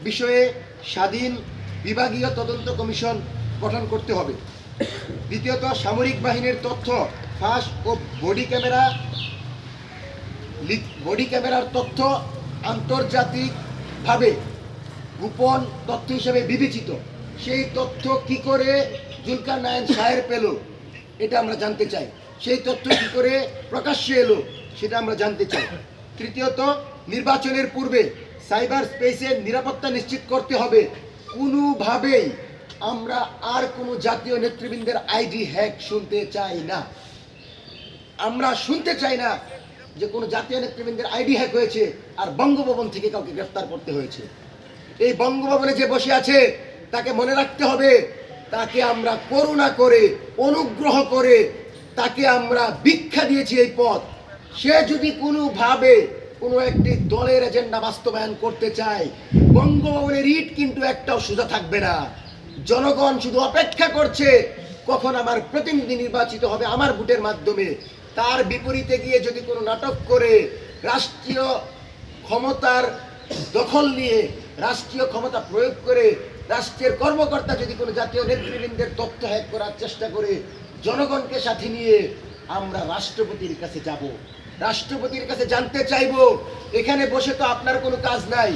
বিষয়ে স্বাধীন বিভাগীয় তদন্ত কমিশন গঠন করতে হবে। দ্বিতীয়ত, সামরিক বাহিনীর তথ্য ফাঁস ও বডি ক্যামেরার তথ্য আন্তর্জাতিকভাবে গোপন তথ্য হিসেবে বিবেচিত। সেই তথ্য কি করে জুলকারনাইন সাহের পেল, এটা আমরা জানতে চাই। সেই তথ্য কি করে প্রকাশ্যে এলো, সেটা আমরা জানতে চাই। তৃতীয়ত, নির্বাচনের পূর্বে সাইবার স্পেসের নিরাপত্তা নিশ্চিত করতে হবে। কোনোভাবেই আমরা আর কোনো জাতীয় নেতৃবৃন্দের আইডি হ্যাক শুনতে চাই না। আমরা শুনতে চাই না যে কোনো জাতীয় নেতৃবৃন্দের আইডি হ্যাক হয়েছে আর বঙ্গভবন থেকে কাউকে গ্রেফতার করতে হয়েছে। এই বঙ্গভবনে যে বসে আছে তাকে মনে রাখতে হবে, তাকে আমরা করুণা করে, অনুগ্রহ করে তাকে আমরা ভিক্ষা দিয়েছি এই পদ। সে যদি কোনোভাবে কোনো একটি দলের এজেন্ডা বাস্তবায়ন করতে চায়, বঙ্গভবনের ইট কিন্তু একটাও সোজা থাকবে না। জনগণ শুধু অপেক্ষা করছে কখন আমার প্রতিনিধি নির্বাচিত হবে আমার ভোটের মাধ্যমে। তার বিপরীতে গিয়ে যদি কোনো নাটক করে রাষ্ট্রীয় ক্ষমতার দখল নিয়ে, রাষ্ট্রীয় ক্ষমতা প্রয়োগ করে রাষ্ট্রের কর্মকর্তা যদি কোনো জাতীয় নেতৃবৃন্দের তথ্য হ্যাক করার চেষ্টা করে, জনগণকে সাথে নিয়ে আমরা রাষ্ট্রপতির কাছে যাব, রাষ্ট্রপতির কাছে জানতে চাইব। এখানে বসে তো আপনার কোনো কাজ নাই,